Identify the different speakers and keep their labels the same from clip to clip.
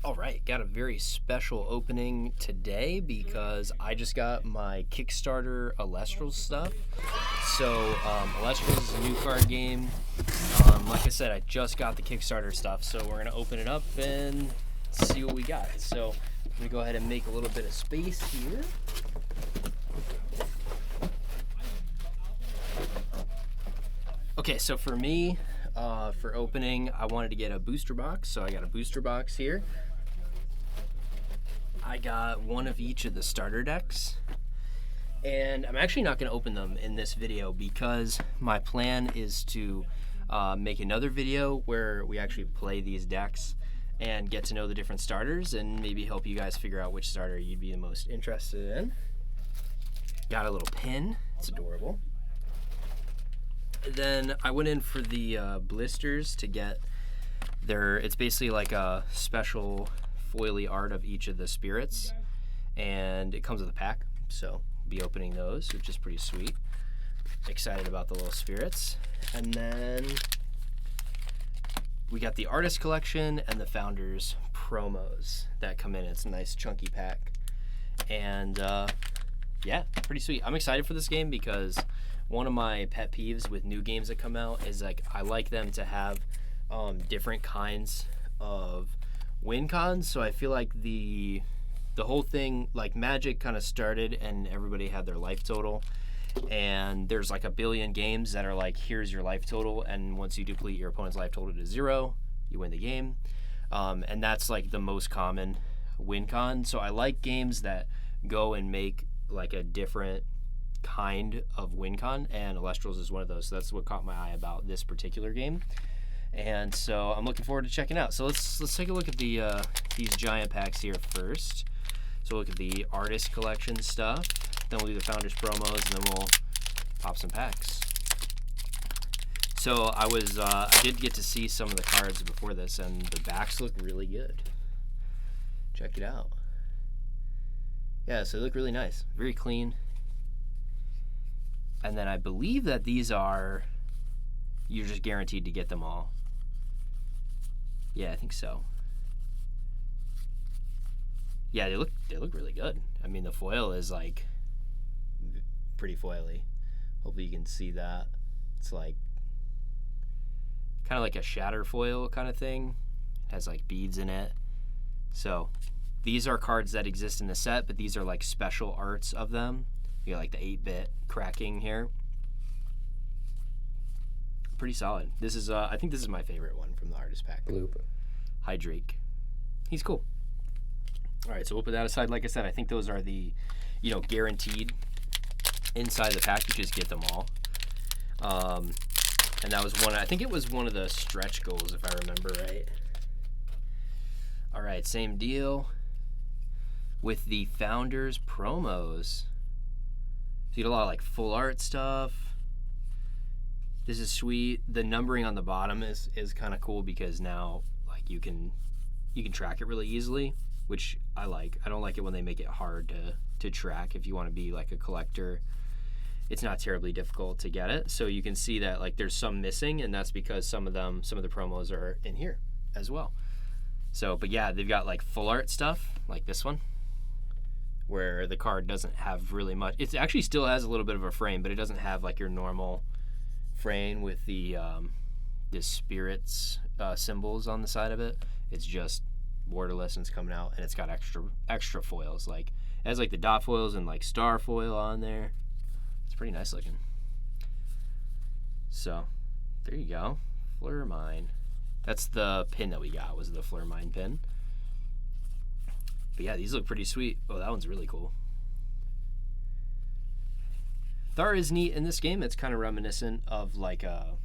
Speaker 1: All right, got a very special opening today because I just got my Kickstarter Elestrals stuff. So, Elestrals is a new card game. Like I said, I just got the Kickstarter stuff, so we're going to open it up and see what we got. So, I'm going to go ahead and make a little bit of space here. Okay, so for me, for opening, I wanted to get a booster box, so I got a booster box here. I got one of each of the starter decks, and I'm actually not going to open them in this video because my plan is to make another video where we actually play these decks and get to know the different starters and maybe help you guys figure out which starter you'd be the most interested in. Got a little pin, it's adorable. Then I went in for the blisters to get it's basically like a special foily art of each of the spirits, and it comes with a pack, so I'll be opening those, which is pretty sweet. Excited about the little spirits. And then we got the artist collection and the founders promos that come in. It's a nice chunky pack, and yeah, pretty sweet. I'm excited for this game because one of my pet peeves with new games that come out is like I like them to have different kinds of win cons. So I feel like the whole thing, like Magic kind of started and everybody had their life total, and there's like a billion games that are like, here's your life total, and once you deplete your opponent's life total to 0, you win the game. And that's like the most common win con. So I like games that go and make like a different kind of win con, and Elestrals is one of those. So that's what caught my eye about this particular game, and so I'm looking forward to checking out. So let's take a look at the these giant packs here first. So we'll look at the artist collection stuff, then we'll do the founders promos, and then we'll pop some packs. So I did get to see some of the cards before this, and the backs look really good. Check it out. Yeah, so they look really nice, very clean. And then I believe that these you're just guaranteed to get them all. Yeah, I think so. Yeah, they look really good. I mean, the foil is like pretty foily. Hopefully you can see that. It's like kind of like a shatter foil kind of thing. It has like beads in it. So these are cards that exist in the set, but these are like special arts of them. You got like the 8-bit cracking here. Pretty solid. This is I think this is my favorite one from the artist pack.
Speaker 2: Bloop.
Speaker 1: Hydrake. He's cool. All right, so we'll put that aside. Like I said, I think those are the, guaranteed inside the pack. You just get them all. And that was I think it was one of the stretch goals, if I remember right. All right, same deal with the founders promos. You get a lot of like full art stuff. This is sweet. The numbering on the bottom is kind of cool because now like you can track it really easily, which I like. I don't like it when they make it hard to track. If you want to be like a collector, it's not terribly difficult to get it. So you can see that like there's some missing, and that's because some of the promos are in here as well. So, but yeah, they've got like full art stuff like this one, where the card doesn't have really much. It actually still has a little bit of a frame, but it doesn't have like your normal frame with the spirits symbols on the side of it. It's just borderless, and it's coming out, and it's got extra foils. Like it has like the dot foils and like star foil on there. It's pretty nice looking. So there you go, Fleur Mine. That's the pin that we got, was the Fleur Mine pin. But yeah, these look pretty sweet. Oh, that one's really cool. Thar is neat in this game. It's kind of reminiscent of like a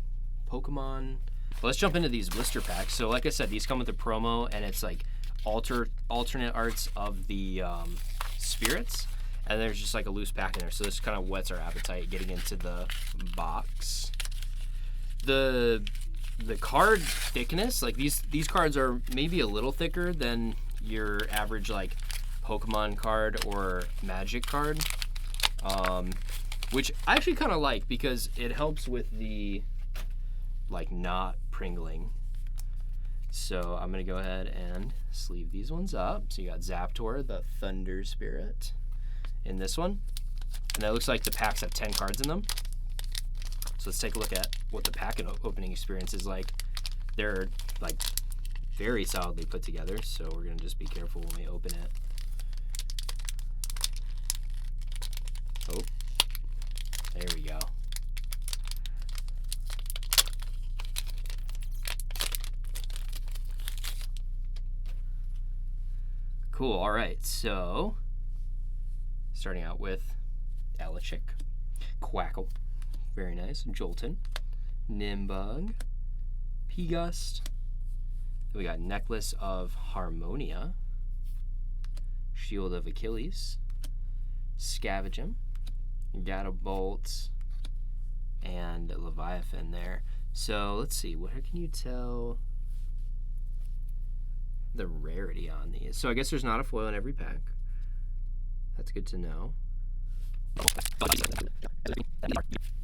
Speaker 1: Pokemon. Well, let's jump into these blister packs. So like I said, these come with a promo, and it's like alternate arts of the spirits. And there's just like a loose pack in there. So this kind of whets our appetite getting into the box. The card thickness, like these cards are maybe a little thicker than your average like Pokemon card or Magic card, which I actually kind of like because it helps with the like not pringling. So I'm going to go ahead and sleeve these ones up. So you got Zaptor, the Thunder Spirit, in this one. And that looks like the packs have 10 cards in them. So let's take a look at what the pack opening experience is like. They're like very solidly put together, so we're going to just be careful when we open it. Oh, there we go. Cool. All right, so starting out with Elechick, Quackle, very nice, Jolton, Nimbug, P-Gust. Then we got Necklace of Harmonia, Shield of Achilles, Scavengem, Gadabolt, and Leviathan there. So let's see, what can you tell the rarity on these? So I guess there's not a foil in every pack. That's good to know.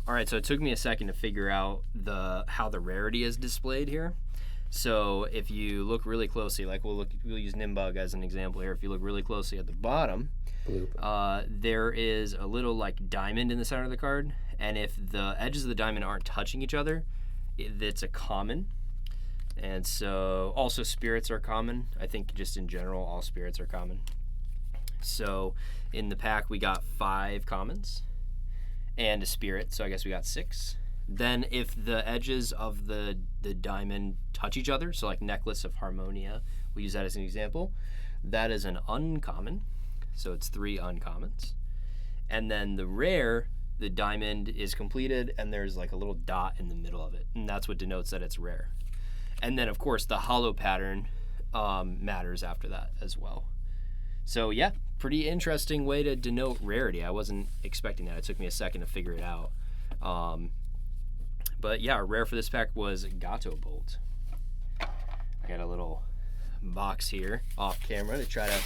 Speaker 1: All right, so it took me a second to figure out how the rarity is displayed here. So if you look really closely, like we'll use Nimbug as an example here. If you look really closely at the bottom, there is a little like diamond in the center of the card, and if the edges of the diamond aren't touching each other, it's a common. And so also spirits are common. I think just in general, all spirits are common. So in the pack, we got 5 commons and a spirit, so I guess we got 6. Then if the edges of the diamond touch each other, so like Necklace of Harmonia, we'll use that as an example, that is an uncommon, so it's 3 uncommons. And then the rare, the diamond is completed and there's like a little dot in the middle of it, and that's what denotes that it's rare. And then of course the hollow pattern matters after that as well. So yeah, pretty interesting way to denote rarity. I wasn't expecting that. It took me a second to figure it out. But yeah, our rare for this pack was Gadabolt. I got a little box here off camera to try to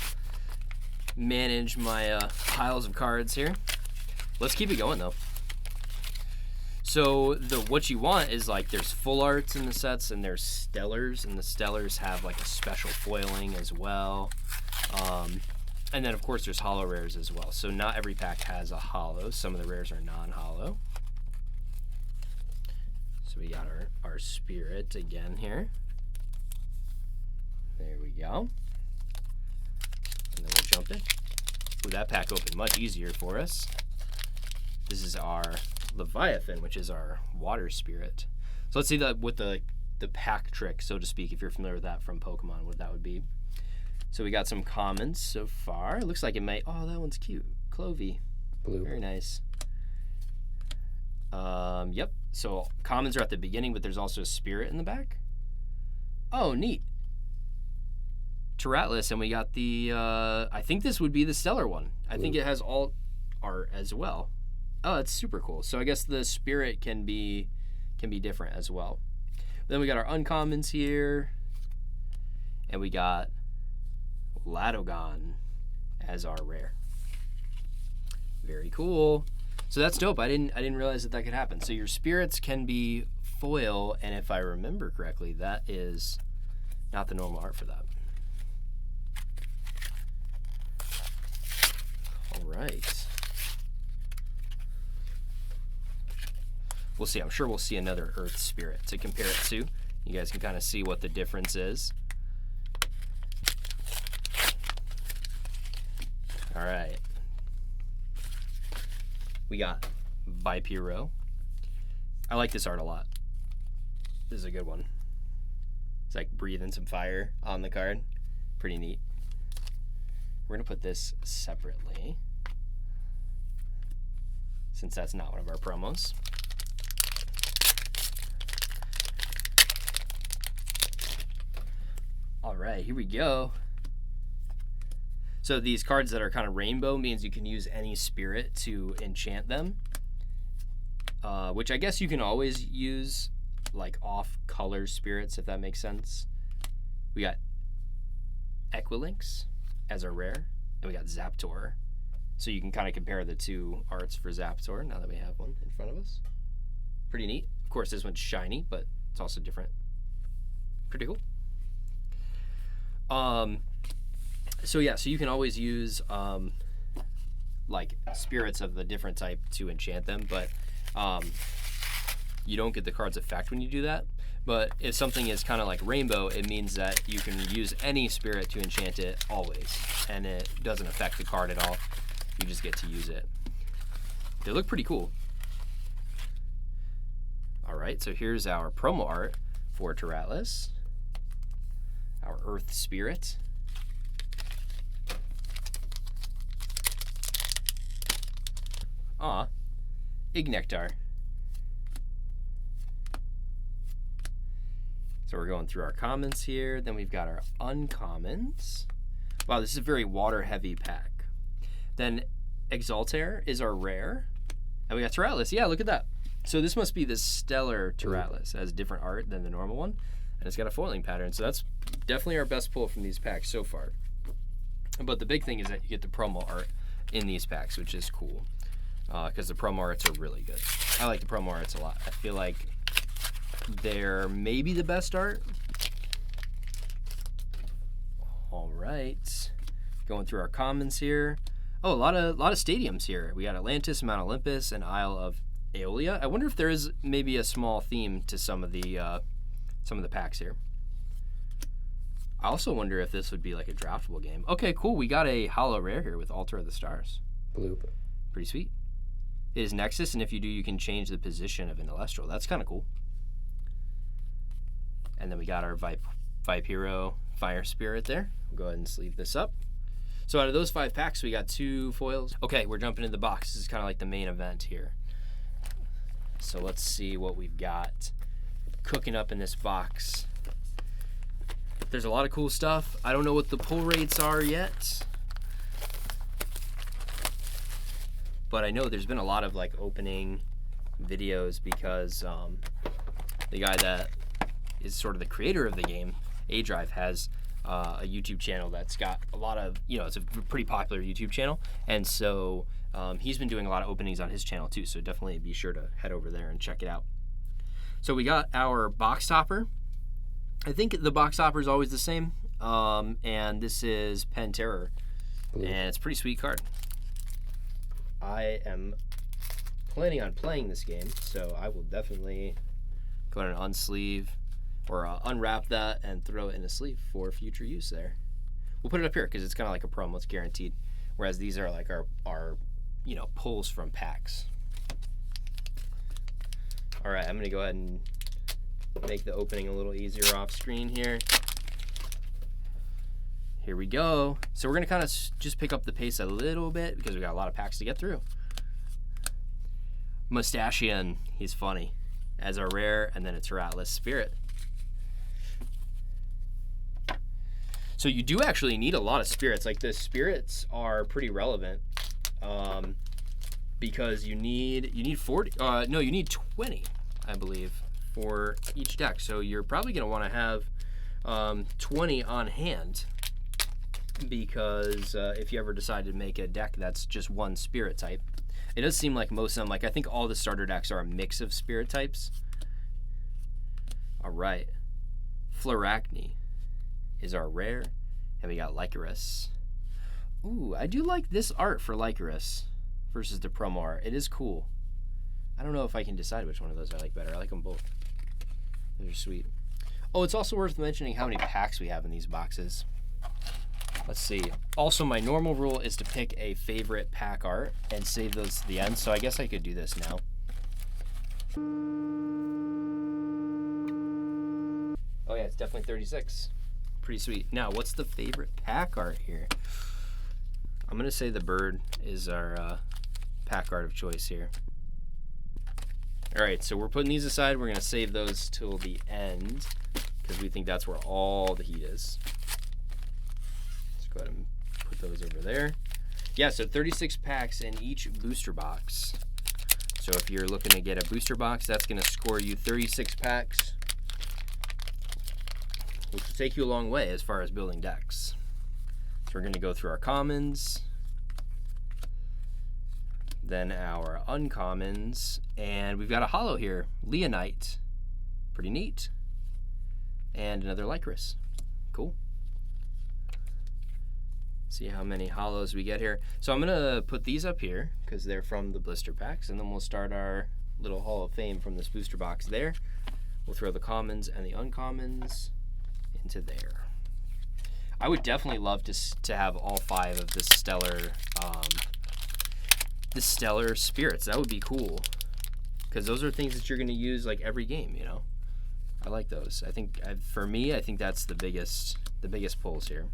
Speaker 1: manage my piles of cards here. Let's keep it going though. So what you want is like there's full arts in the sets and there's stellars, and the stellars have like a special foiling as well. And then of course there's hollow rares as well. So not every pack has a hollow. Some of the rares are non-hollow. So we got our spirit again here. There we go. And then we'll jump in. Ooh, that pack opened much easier for us. This is our Leviathan, which is our water spirit. So let's see what the pack trick, so to speak, if you're familiar with that from Pokemon, what that would be. So we got some commons so far. It looks like it might, oh, that one's cute. Clovey. Blue. Very nice. Yep. So commons are at the beginning, but there's also a spirit in the back. Oh, neat. Terratlas, and we got the, I think this would be the stellar one. I think it has all art as well. Oh, that's super cool. So I guess the spirit can be different as well. Then we got our uncommons here, and we got Ladogon as our rare. Very cool. So that's dope. I didn't realize that could happen. So your spirits can be foil, and if I remember correctly, that is not the normal art for that. All right. We'll see. I'm sure we'll see another Earth Spirit to compare it to. You guys can kind of see what the difference is. All right. We got Vipiro. I like this art a lot. This is a good one. It's like breathing some fire on the card. Pretty neat. We're going to put this separately, since that's not one of our promos. All right, here we go. So these cards that are kind of rainbow means you can use any spirit to enchant them, which I guess you can always use like off-color spirits, if that makes sense. We got Equilynx as a rare, and we got Zaptor. So you can kind of compare the two arts for Zaptor now that we have one in front of us. Pretty neat. Of course, this one's shiny, but it's also different. Pretty cool. So yeah, so you can always use like spirits of the different type to enchant them, but you don't get the card's effect when you do that. But if something is kind of like rainbow, it means that you can use any spirit to enchant it always, and it doesn't affect the card at all. You just get to use it. They look pretty cool. All right, so here's our promo art for Atlas, our Earth Spirit. Ignectar. So we're going through our commons here. Then we've got our uncommons. Wow, this is a very water-heavy pack. Then Exaltair is our rare. And we got Atlas. Yeah, look at that. So this must be the Stellar Atlas. It has different art than the normal one. And it's got a foiling pattern. So that's definitely our best pull from these packs so far. But the big thing is that you get the promo art in these packs, which is cool. Because the promo arts are really good. I like the promo arts a lot. I feel like they're maybe the best art. All right, going through our commons here. Oh, a lot of stadiums here. We got Atlantis, Mount Olympus, and Isle of Aeolia. I wonder if there is maybe a small theme to some of the packs here. I also wonder if this would be like a draftable game. Okay, cool. We got a holo rare here with Altar of the Stars.
Speaker 2: Bloop.
Speaker 1: Pretty sweet. It is Nexus, and if you do, you can change the position of an Elestral. That's kind of cool. And then we got our Vipero Fire Spirit there. We'll go ahead and sleeve this up. So out of those 5 packs, we got 2 foils. Okay, we're jumping into the box. This is kind of like the main event here. So let's see what we've got cooking up in this box. There's a lot of cool stuff. I don't know what the pull rates are yet, but I know there's been a lot of like opening videos because the guy that is sort of the creator of the game, A-Drive, has a YouTube channel that's got a lot of, it's a pretty popular YouTube channel, and so he's been doing a lot of openings on his channel too, so definitely be sure to head over there and check it out. So we got our box topper. I think the box topper is always the same, and this is Pen Terror, and it's a pretty sweet card. I am planning on playing this game, so I will definitely go ahead and unsleeve or unwrap that and throw it in a sleeve for future use there. We'll put it up here because it's kind of like a promo. It's guaranteed, whereas these are like our pulls from packs. All right, I'm going to go ahead and make the opening a little easier off screen here. Here we go. So we're going to kind of just pick up the pace a little bit because we got a lot of packs to get through. Mustachian, he's funny, as our rare, and then a Atlas Spirit. So you do actually need a lot of spirits. Like the spirits are pretty relevant because you need 40. No, you need 20, I believe, for each deck. So you're probably going to want to have 20 on hand because if you ever decide to make a deck that's just one spirit type, it does seem like most of them. Like I think all the starter decks are a mix of spirit types. All right, Fluarachne is our rare, and we got Lycoris. Ooh, I do like this art for Lycoris versus the promo art. It is cool. I don't know if I can decide which one of those I like better. I like them both. Those are sweet. Oh, it's also worth mentioning how many packs we have in these boxes. Let's see. Also, my normal rule is to pick a favorite pack art and save those to the end, so I guess I could do this now. Oh yeah, it's definitely 36. Pretty sweet. Now, what's the favorite pack art here? I'm going to say the bird is our pack art of choice here. All right, so we're putting these aside. We're going to save those till the end because we think that's where all the heat is. Let's go ahead and put those over there. Yeah, so 36 packs in each booster box. So if you're looking to get a booster box, that's going to score you 36 packs, which will take you a long way as far as building decks. So we're going to go through our commons, then our uncommons, and we've got a holo here, Leonite, pretty neat, and another Lycoris, cool. See how many hollows we get here. So I'm gonna put these up here because they're from the blister packs, and then we'll start our little Hall of Fame from this booster box there. We'll throw the commons and the uncommons into there. I would definitely love to have all 5 of the stellar spirits. That would be cool, because those are things that you're gonna use like every game, you know. I like those. I think for me, I think that's the biggest pulls here.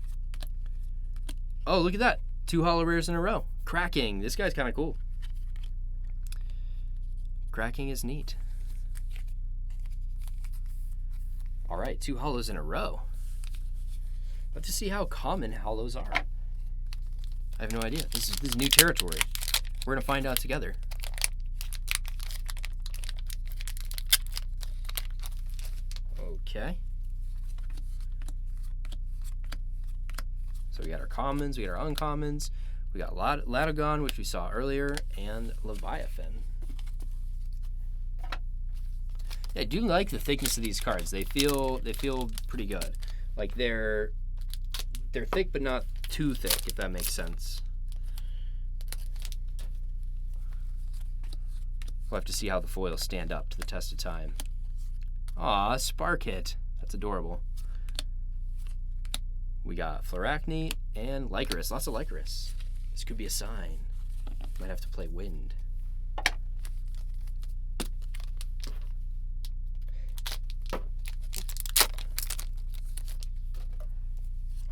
Speaker 1: Oh, look at that. 2 holo rares in a row. Cracking. This guy's kind of cool. Cracking is neat. All right, 2 holos in a row. Let's see how common holos are. I have no idea. This is new territory. We're going to find out together. Okay. So we got our commons, we got our uncommons, we got Latagon, which we saw earlier, and Leviathan. Yeah, I do like the thickness of these cards. They feel pretty good. Like they're thick but not too thick, if that makes sense. We'll have to see how the foils stand up to the test of time. Aw, Spark Hit. That's adorable. We got Flaracne and Lycoris. Lots of Lycoris. This could be a sign. Might have to play Wind.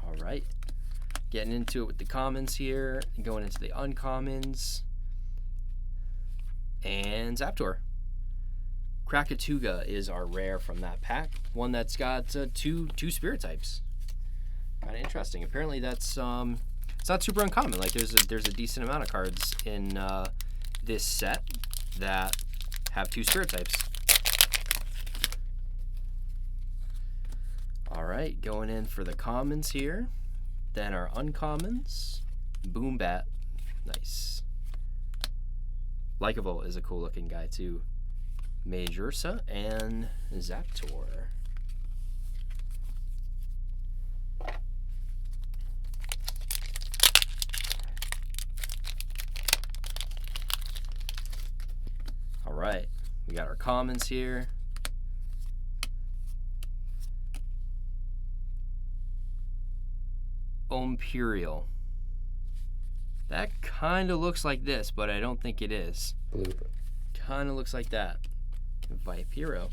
Speaker 1: All right. Getting into it with the commons here. Going into the uncommons. And Zaptor. Krakatuga is our rare from that pack. One that's got two spirit types. Kind of interesting. Apparently that's it's not super uncommon. Like there's a decent amount of cards in this set that have 2 spirit types. All right, going in for the commons here. Then our uncommons. Boombat, nice. Lycavolt is a cool looking guy too. Mage Ursa and Zaptor. All right, we got our commons here. Imperial. That kind of looks like this, but I don't think it is. Kind of looks like that. Vipiro.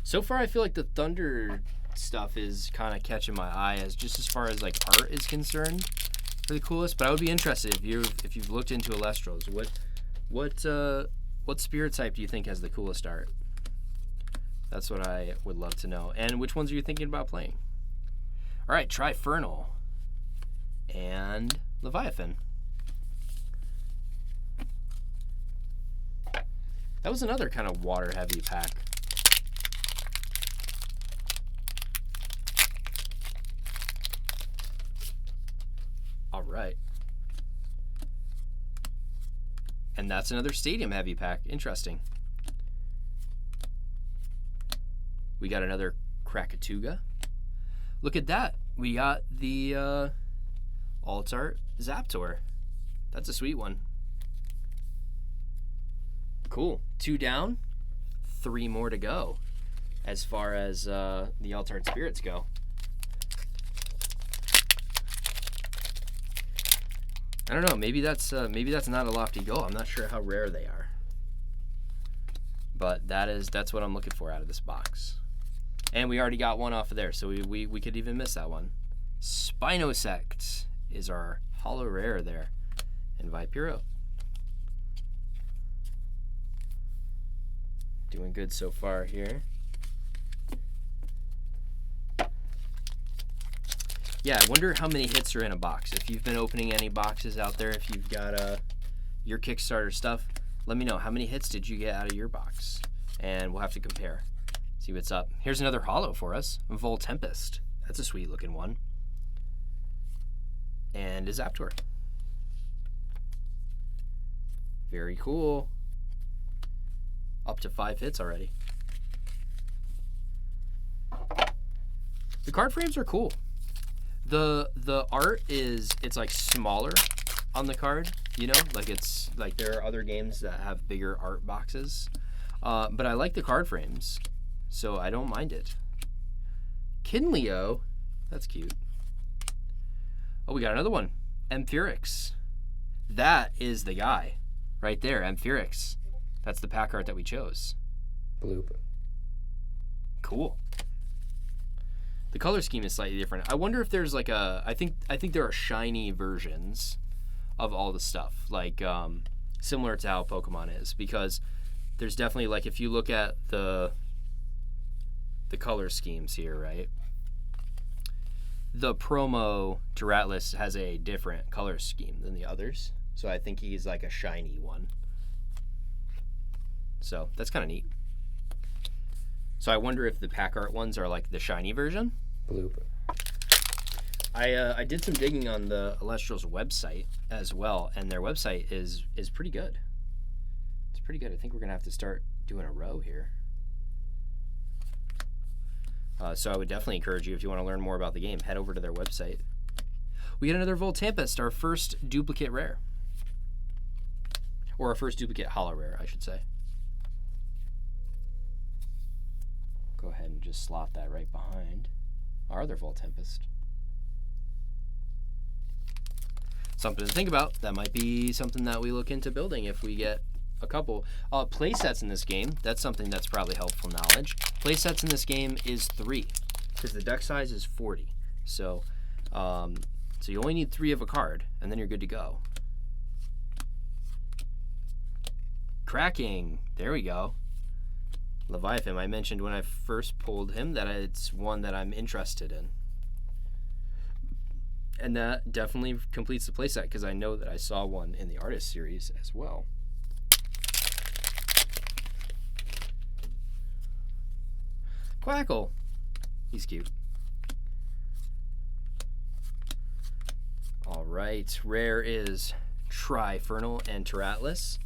Speaker 1: So far, I feel like the Thunder stuff is kind of catching my eye as far as like art is concerned for the coolest. But I would be interested if you've looked into Elestrals. What spirit type do you think has the coolest art? That's what I would love to know. And which ones are you thinking about playing? All right, Trifernal and Leviathan. That was another kind of water-heavy pack. All right. And that's another stadium-heavy pack. Interesting. We got another Krakatuga. Look at that. We got the Alt-Art Zaptor. That's a sweet one. Cool. 2 down, 3 more to go as far as the Alt-Art Spirits go. I don't know. Maybe that's not a lofty goal. I'm not sure how rare they are, but that's what I'm looking for out of this box. And we already got one off of there, so we could even miss that one. Spinosect is our holo rare there, and Vipiro. Doing good so far here. Yeah, I wonder how many hits are in a box. If you've been opening any boxes out there, if you've got your Kickstarter stuff, let me know. How many hits did you get out of your box? And we'll have to compare. See what's up. Here's another holo for us. Vol Tempest. That's a sweet looking one. And a Zaptor. Very cool. Up to 5 hits already. The card frames are cool. The art it's like smaller on the card, you know, like it's like there are other games that have bigger art boxes, but I like the card frames, so I don't mind it. Kinleo, that's cute. Oh, we got another one, Amphirix. That is the guy right there, Amphirix. That's the pack art that we chose.
Speaker 2: Bloop.
Speaker 1: Cool. The color scheme is slightly different. I wonder if there's like a. I think there are shiny versions of all the stuff, like similar to how Pokemon is, because there's definitely, like, if you look at the color schemes here, right? The promo Tyrallis has a different color scheme than the others, so I think he's like a shiny one. So that's kind of neat. So I wonder if the pack art ones are like the shiny version.
Speaker 2: Bloop.
Speaker 1: I did some digging on the Elestrals website as well, and their website is pretty good. It's pretty good. I think we're gonna have to start doing a row here. So I would definitely encourage you, if you want to learn more about the game, head over to their website. We get another Voltampest, our first duplicate rare, or our first duplicate holo rare, I should say. Go ahead and just slot that right behind our other Voltampest. Something to think about. That might be something that we look into building if we get a couple. Play sets in this game, that's something that's probably helpful knowledge. Play sets in this game is 3, because the deck size is 40. So you only need 3 of a card, and then you're good to go. Cracking, there we go. Leviathan, I mentioned when I first pulled him that it's one that I'm interested in. And that definitely completes the playset, because I know that I saw one in the Artist series as well. Quackle, he's cute. All right, rare is Trifernal and Tyrallis.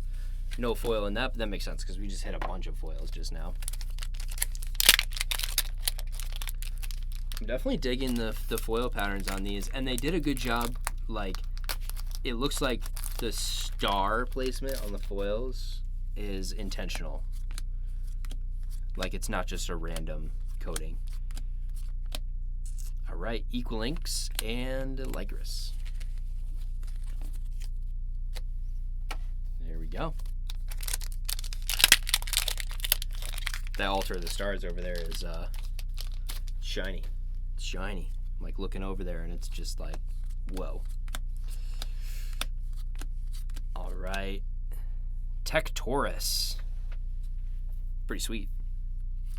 Speaker 1: No foil in that, but that makes sense because we just hit a bunch of foils just now. I'm definitely digging the foil patterns on these, and they did a good job. Like, it looks like the star placement on the foils is intentional. Like, it's not just a random coating. All right, Equilinx and Lycris. There we go. That Altar of the Stars over there is shiny. It's shiny. I'm like looking over there and it's just like, whoa. All right. Tectorus. Pretty sweet.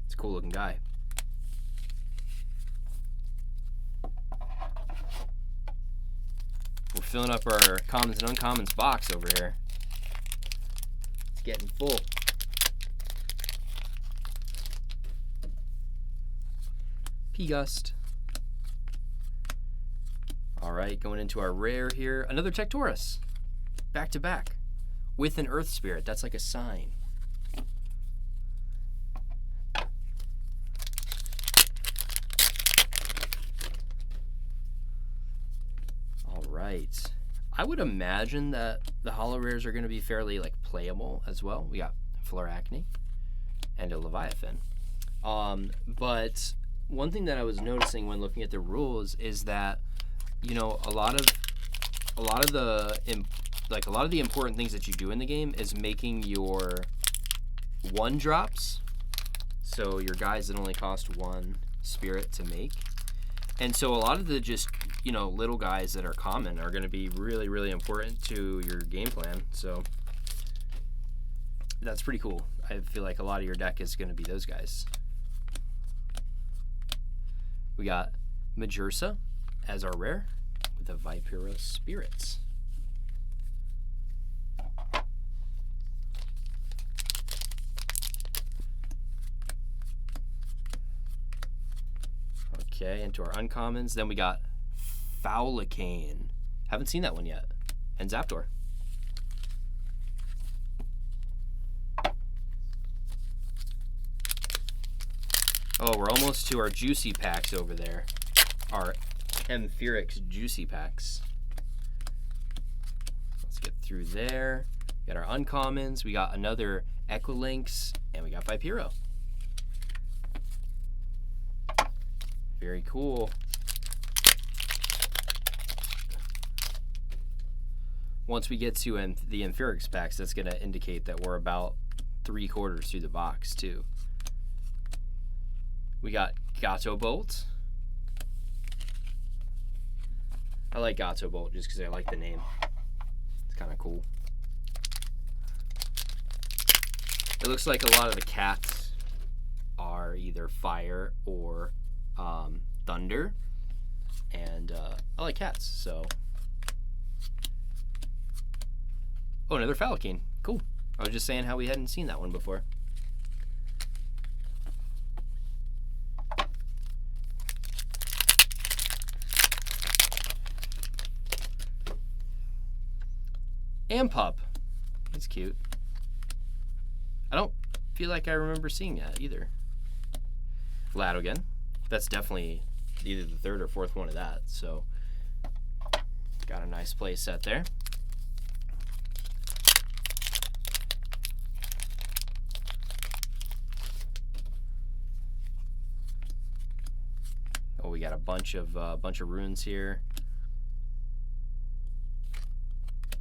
Speaker 1: It's a cool looking guy. We're filling up our commons and uncommons box over here. It's getting full. P-Gust. All right, going into our rare here. Another Tectorus. Back to back. With an Earth Spirit. That's like a sign. All right. I would imagine that the holo rares are going to be fairly like playable as well. We got Floracne and a Leviathan. But one thing that I was noticing when looking at the rules is that, you know, a lot of the important things that you do in the game is making your 1-drops, so your guys that only cost 1 spirit to make. And so a lot of the just, you know, little guys that are common are going to be really, really important to your game plan. So that's pretty cool. I feel like a lot of your deck is going to be those guys. We got Majursa as our rare with the Vipera Spirits. Okay, into our uncommons. Then we got Faulicane. Haven't seen that one yet. And Zapdos. Oh, we're almost to our juicy packs over there. Our Amphirex Juicy Packs. Let's get through there. We got our uncommons. We got another Equilinx, and we got Vipiro. Very cool. Once we get to the Amphirex packs, that's going to indicate that we're about 3/4 through the box, too. We got Gato Bolt. I like Gato Bolt just because I like the name. It's kind of cool. It looks like a lot of the cats are either fire or thunder, and I like cats, so. Oh, another Falcone. Cool. I was just saying how we hadn't seen that one before. Ampup. That's cute. I don't feel like I remember seeing that either. Ladogan. That's definitely either the third or fourth one of that, so got a nice play set there. Oh, we got a bunch of runes here.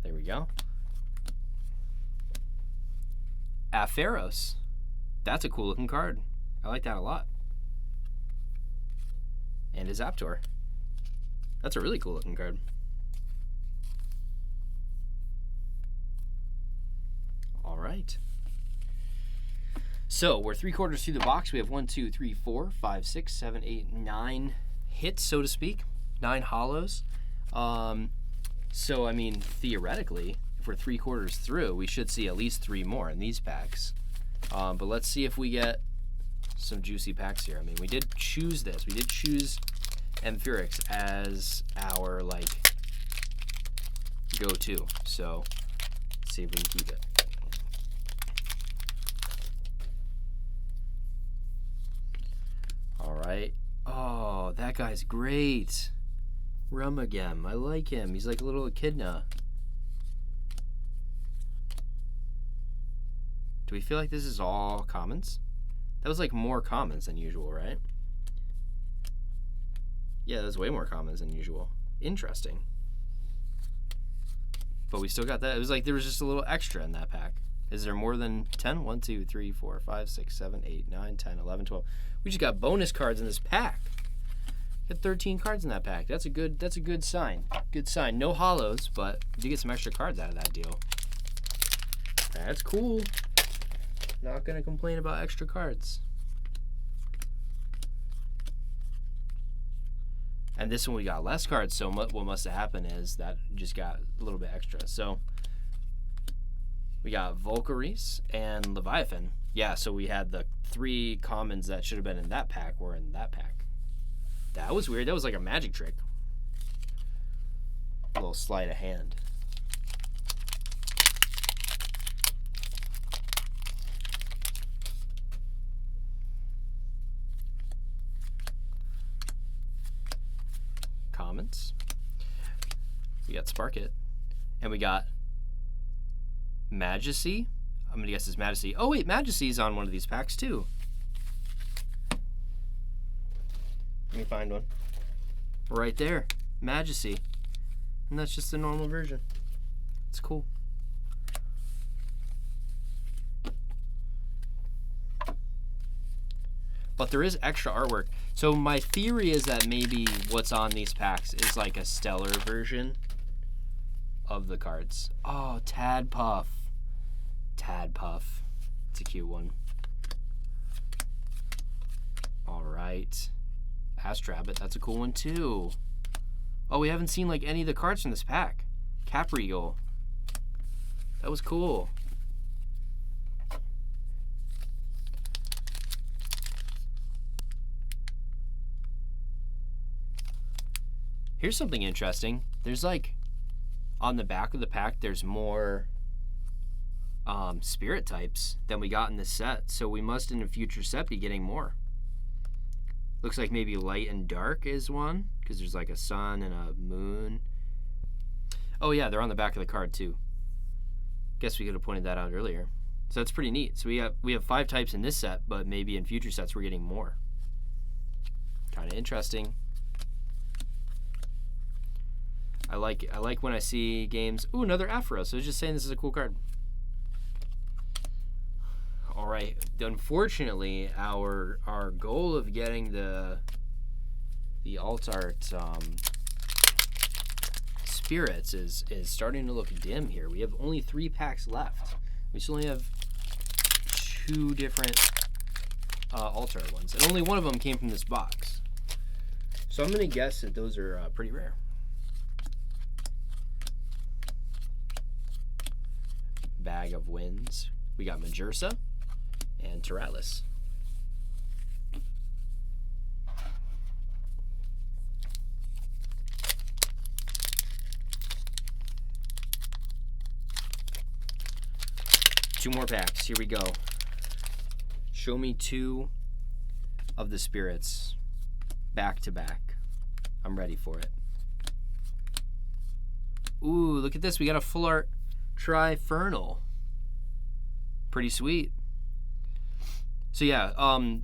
Speaker 1: There we go. Apharos. That's a cool looking card. I like that a lot. And a Zaptor. That's a really cool looking card. All right. So we're 3/4 through the box. We have 1, 2, 3, 4, 5, 6, 7, 8, 9 hits, so to speak. 9 hollows. So I mean, theoretically, if we're 3/4 through, we should see at least 3 more in these packs. But let's see if we get some juicy packs here. I mean, we did choose this. We did choose Amphirex as our go-to. So let's see if we can keep it. All right. Oh, that guy's great. Rumagem. I like him. He's like a little echidna. Do we feel like this is all commons? That was like more commons than usual, right? Yeah, that was way more commons than usual. Interesting. But we still got that. It was like there was just a little extra in that pack. Is there more than 10? 1, 2, 3, 4, 5, 6, 7, 8, 9, 10, 11, 12. We just got bonus cards in this pack. Got 13 cards in that pack. That's a good sign. Good sign. No hollows, but you do get some extra cards out of that deal. That's cool. Not gonna complain about extra cards. And this one we got less cards, so what must have happened is that just got a little bit extra. So we got Volcaris and Leviathan. Yeah, so we had the 3 commons that should have been in that pack were in that pack. That was weird. That was like a magic trick. A little sleight of hand. Commons. We got Sparkit. And we got Majesty. I'm going to guess it's Majesty. Oh, wait, Majesty's on one of these packs, too. Let me find one. Right there. Majesty. And that's just the normal version. It's cool. But there is extra artwork. So my theory is that maybe what's on these packs is like a stellar version of the cards. Oh, Tadpuff. Tadpuff. It's a cute one. All right. Astrabbit. That's a cool one too. Oh, we haven't seen like any of the cards from this pack. Capreagle. That was cool. Here's something interesting. There's like, on the back of the pack, there's more spirit types than we got in this set. So we must, in a future set, be getting more. Looks like maybe light and dark is one, because there's like a sun and a moon. Oh yeah, they're on the back of the card too. Guess we could have pointed that out earlier. So that's pretty neat. So we have 5 types in this set, but maybe in future sets we're getting more. Kind of interesting. I like when I see games. Ooh, another Afro. So I was just saying this is a cool card. All right. Unfortunately, our goal of getting the alt art spirits is starting to look dim here. We have only 3 packs left. We still only have 2 different alt art ones, and only one of them came from this box. So I'm gonna guess that those are pretty rare. Bag of Winds. We got Majersa and Teralis. Two more packs. Here we go. Show me 2 of the spirits back to back. I'm ready for it. Ooh, look at this. We got a full art Trifernal. Pretty sweet. So yeah,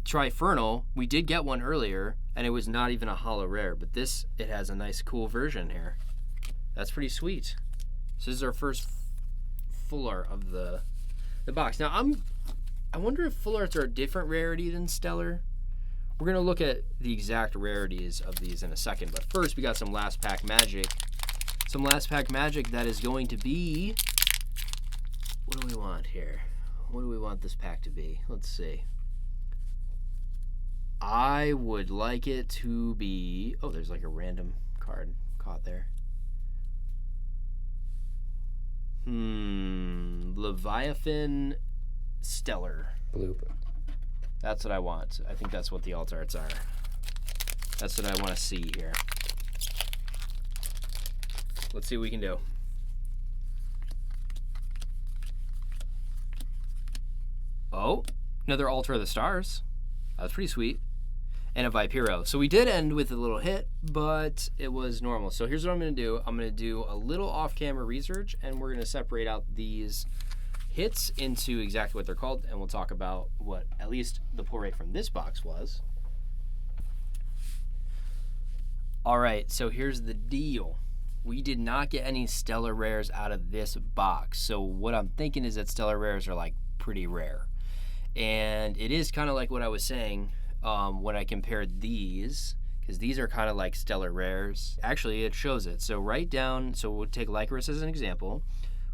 Speaker 1: Trifernal, we did get one earlier, and it was not even a holo rare, but this, it has a nice cool version here. That's pretty sweet. So this is our first full art of the box. Now I wonder if full arts are a different rarity than Stellar. We're gonna look at the exact rarities of these in a second, but first we got some last pack magic. Some last pack magic that is going to be, what do we want here? What do we want this pack to be? Let's see. I would like it to be, oh, there's like a random card caught there. Leviathan Stellar.
Speaker 2: Bloop.
Speaker 1: That's what I want. I think that's what the alt arts are. That's what I want to see here. Let's see what we can do. Oh, another Altar of the Stars. That's pretty sweet. And a Vipiro. So we did end with a little hit, but it was normal. So here's what I'm going to do. I'm going to do a little off-camera research, and we're going to separate out these hits into exactly what they're called, and we'll talk about what at least the pull rate from this box was. All right, so here's the deal. We did not get any Stellar Rares out of this box. So what I'm thinking is that Stellar Rares are like pretty rare. And it is kind of like what I was saying when I compared these, because these are kind of like Stellar Rares. Actually, it shows it. So write down, so we'll take Lycoris as an example.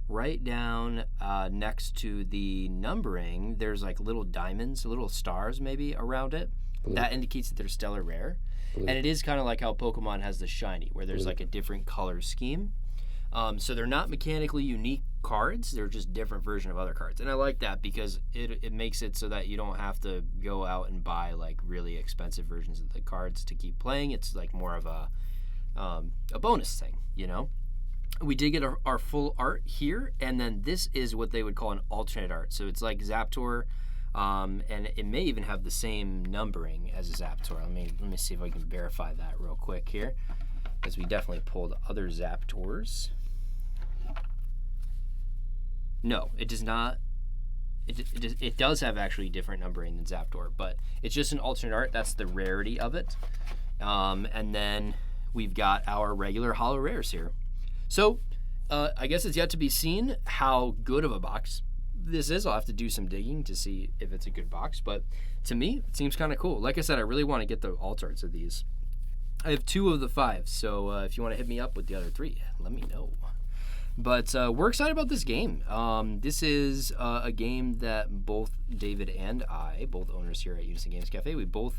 Speaker 1: Write down next to the numbering, there's like little diamonds, little stars maybe around it.
Speaker 2: Blue.
Speaker 1: That indicates that they're Stellar Rare. Blue. And it is kind of like how Pokemon has the shiny, where there's like a different color scheme. So they're not mechanically unique cards, they're just different version of other cards. And I like that because it makes it so that you don't have to go out and buy like really expensive versions of the cards to keep playing. It's like more of a bonus thing, you know? We did get our full art here, and then this is what they would call an alternate art. So it's like Zaptor, and it may even have the same numbering as a Zaptor. Let me see if I can verify that real quick here, because we definitely pulled other Zaptors. No, it does not. It does have actually different numbering than Zaptor, but it's just an alternate art. That's the rarity of it. And then we've got our regular holo rares here. So I guess it's yet to be seen how good of a box this is. I'll have to do some digging to see if it's a good box, but to me, it seems kind of cool. Like I said, I really want to get the alt arts of these. I have 2 of the 5, so if you want to hit me up with the other 3, let me know. But we're excited about this game. This is a game that both David and I, both owners here at Unison Games Cafe, we both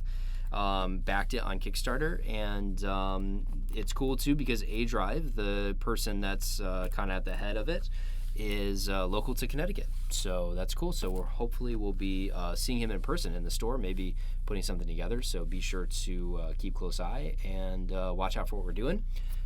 Speaker 1: backed it on Kickstarter, and it's cool too because A-Drive, the person that's kind of at the head of it, is local to Connecticut, so that's cool. So we'll be seeing him in person in the store, maybe putting something together. So be sure to keep close eye and watch out for what we're doing.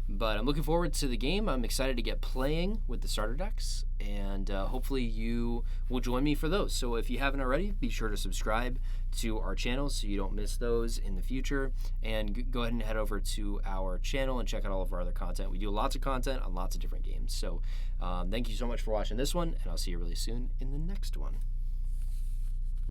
Speaker 1: But I'm looking forward to the game. I'm excited to get playing with the starter decks, and hopefully you will join me for those. So if you haven't already, be sure to subscribe to our channel so you don't miss those in the future. And go ahead and head over to our channel and check out all of our other content. We do lots of content on lots of different games. So thank you so much for watching this one, and I'll see you really soon in the next one.